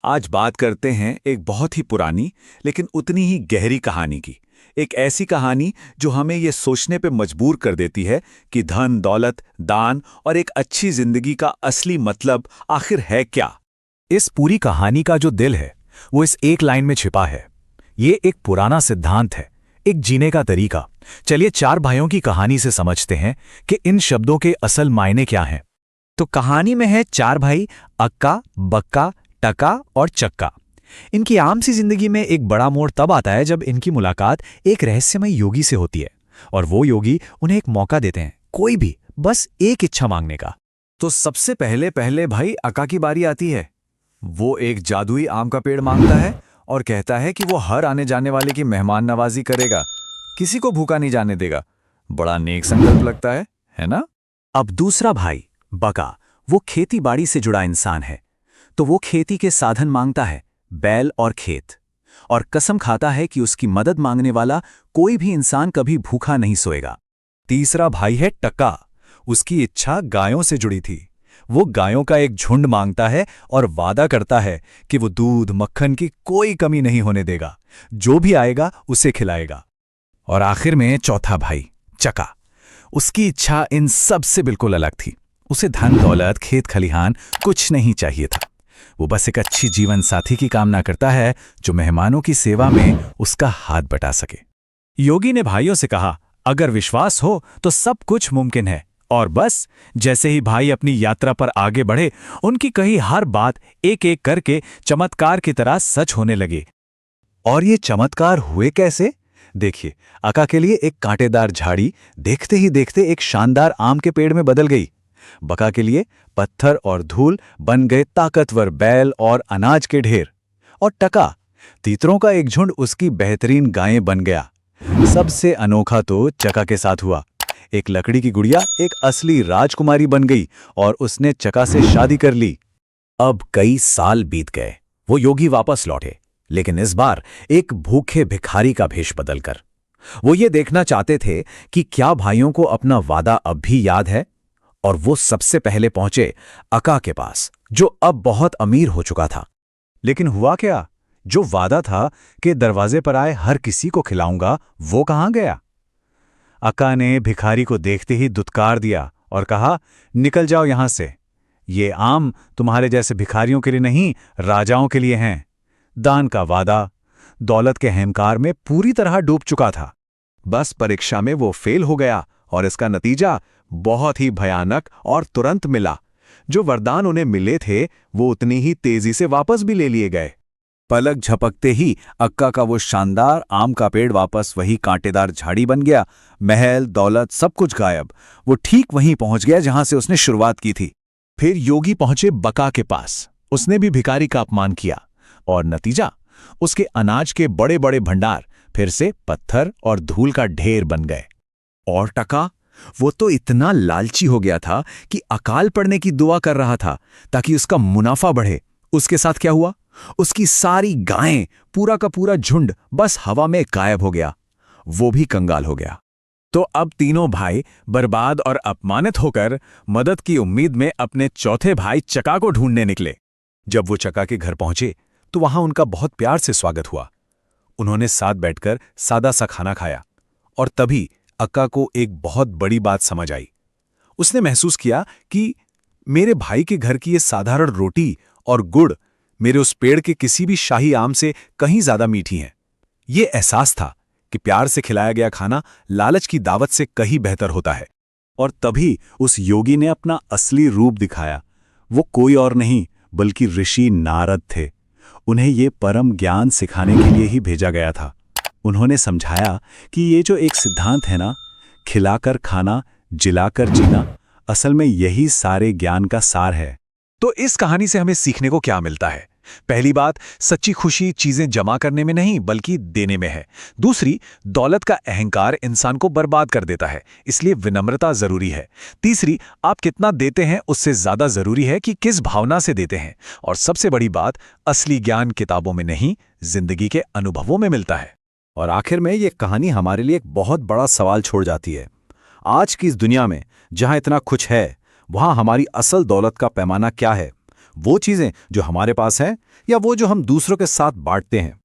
आज बात करते हैं एक बहुत ही पुरानी लेकिन उतनी ही गहरी कहानी की। एक ऐसी कहानी जो हमें ये सोचने पे मजबूर कर देती है कि धन, दौलत, दान और एक अच्छी जिंदगी का असली मतलब आखिर है क्या। इस पूरी कहानी का जो दिल है वो इस एक लाइन में छिपा है। ये एक पुराना सिद्धांत है, एक जीने का तरीका। चलिए चार भाइयों की कहानी से समझते हैं कि इन शब्दों के असल मायने क्या हैं। तो कहानी में है चार भाई, अक्का, बक्का, टका और चक्का। इनकी आम सी जिंदगी में एक बड़ा मोड़ तब आता है जब इनकी मुलाकात एक रहस्यमय योगी से होती है और वो योगी उन्हें एक मौका देते हैं, कोई भी, बस एक इच्छा मांगने का। तो सबसे पहले पहले भाई अक्का की बारी आती है। वो एक जादुई आम का पेड़ मांगता है और कहता है कि वो हर आने जाने वाले की मेहमान नवाजी करेगा, किसी को भूखा नहीं जाने देगा। बड़ा नेक संकल्प लगता है ना। अब दूसरा भाई बका, वो खेती बाड़ी से जुड़ा इंसान है, तो वो खेती के साधन मांगता है, बैल और खेत, और कसम खाता है कि उसकी मदद मांगने वाला कोई भी इंसान कभी भूखा नहीं सोएगा। तीसरा भाई है टक्का, उसकी इच्छा गायों से जुड़ी थी। वो गायों का एक झुंड मांगता है और वादा करता है कि वो दूध मक्खन की कोई कमी नहीं होने देगा, जो भी आएगा उसे खिलाएगा। और आखिर में चौथा भाई चका, उसकी इच्छा इन सब से बिल्कुल अलग थी। उसे धन दौलत खेत खलिहान कुछ नहीं चाहिए था। वो बस एक अच्छी जीवन साथी की कामना करता है जो मेहमानों की सेवा में उसका हाथ बटा सके। योगी ने भाइयों से कहा, अगर विश्वास हो तो सब कुछ मुमकिन है। और बस जैसे ही भाई अपनी यात्रा पर आगे बढ़े, उनकी कही हर बात एक एक करके चमत्कार की तरह सच होने लगी। और ये चमत्कार हुए कैसे? देखिए, अक्का के लिए एक कांटेदार झाड़ी देखते ही देखते एक शानदार आम के पेड़ में बदल गई। बका के लिए पत्थर और धूल बन गए ताकतवर बैल और अनाज के ढेर। और टका, तीतरों का एक झुंड उसकी बेहतरीन गायें बन गया। सबसे अनोखा तो चका के साथ हुआ। एक लकड़ी की गुड़िया एक असली राजकुमारी बन गई और उसने चका से शादी कर ली। अब कई साल बीत गए, वो योगी वापस लौटे, लेकिन इस बार एक भूखे भिखारी का भेष बदलकर। वो ये देखना चाहते थे कि क्या भाइयों को अपना वादा अब भी याद है। और वो सबसे पहले पहुंचे अक्का के पास, जो अब बहुत अमीर हो चुका था। लेकिन हुआ क्या? जो वादा था कि दरवाजे पर आए हर किसी को खिलाऊंगा, वो कहां गया? अक्का ने भिखारी को देखते ही दुत्कार दिया और कहा, निकल जाओ यहां से। ये आम तुम्हारे जैसे भिखारियों के लिए नहीं, राजाओं के लिए हैं। दान का वादा दौलत के अहंकार में पूरी तरह डूब चुका था। बस परीक्षा में वो फेल हो गया और इसका नतीजा बहुत ही भयानक और तुरंत मिला। जो वरदान उन्हें मिले थे वो उतनी ही तेजी से वापस भी ले लिए गए। पलक झपकते ही अक्का का वो शानदार आम का पेड़ वापस वही कांटेदार झाड़ी बन गया। महल, दौलत, सब कुछ गायब। वो ठीक वहीं पहुंच गया जहां से उसने शुरुआत की थी। फिर योगी पहुंचे बका के पास। उसने भी भिखारी का अपमान किया और नतीजा, उसके अनाज के बड़े बड़े भंडार फिर से पत्थर और धूल का ढेर बन गए। और टका, वो तो इतना लालची हो गया था कि अकाल पड़ने की दुआ कर रहा था ताकि उसका मुनाफा बढ़े। उसके साथ क्या हुआ? उसकी सारी गायें, पूरा का पूरा झुंड बस हवा में गायब हो गया। वो भी कंगाल हो गया। तो अब तीनों भाई बर्बाद और अपमानित होकर मदद की उम्मीद में अपने चौथे भाई चका को ढूंढने निकले। जब वो चका के घर पहुंचे तो वहां उनका बहुत प्यार से स्वागत हुआ। उन्होंने साथ बैठकर सादा सा खाना खाया और तभी अक्का को एक बहुत बड़ी बात समझ आई। उसने महसूस किया कि मेरे भाई के घर की ये साधारण रोटी और गुड़ मेरे उस पेड़ के किसी भी शाही आम से कहीं ज्यादा मीठी हैं। ये एहसास था कि प्यार से खिलाया गया खाना लालच की दावत से कहीं बेहतर होता है। और तभी उस योगी ने अपना असली रूप दिखाया। वो कोई और नहीं बल्कि ऋषि नारद थे। उन्हें ये परम ज्ञान सिखाने के लिए ही भेजा गया था। उन्होंने समझाया कि ये जो एक सिद्धांत है ना, खिलाकर खाना, जिलाकर जीना, असल में यही सारे ज्ञान का सार है। तो इस कहानी से हमें सीखने को क्या मिलता है? पहली बात, सच्ची खुशी चीजें जमा करने में नहीं बल्कि देने में है। दूसरी, दौलत का अहंकार इंसान को बर्बाद कर देता है, इसलिए विनम्रता जरूरी है। तीसरी, आप कितना देते हैं उससे ज्यादा जरूरी है कि किस भावना से देते हैं। और सबसे बड़ी बात, असली ज्ञान किताबों में नहीं, जिंदगी के अनुभवों में मिलता है। और आखिर में ये कहानी हमारे लिए एक बहुत बड़ा सवाल छोड़ जाती है। आज की इस दुनिया में जहां इतना कुछ है, वहां हमारी असल दौलत का पैमाना क्या है? वो चीजें जो हमारे पास हैं, या वो जो हम दूसरों के साथ बांटते हैं?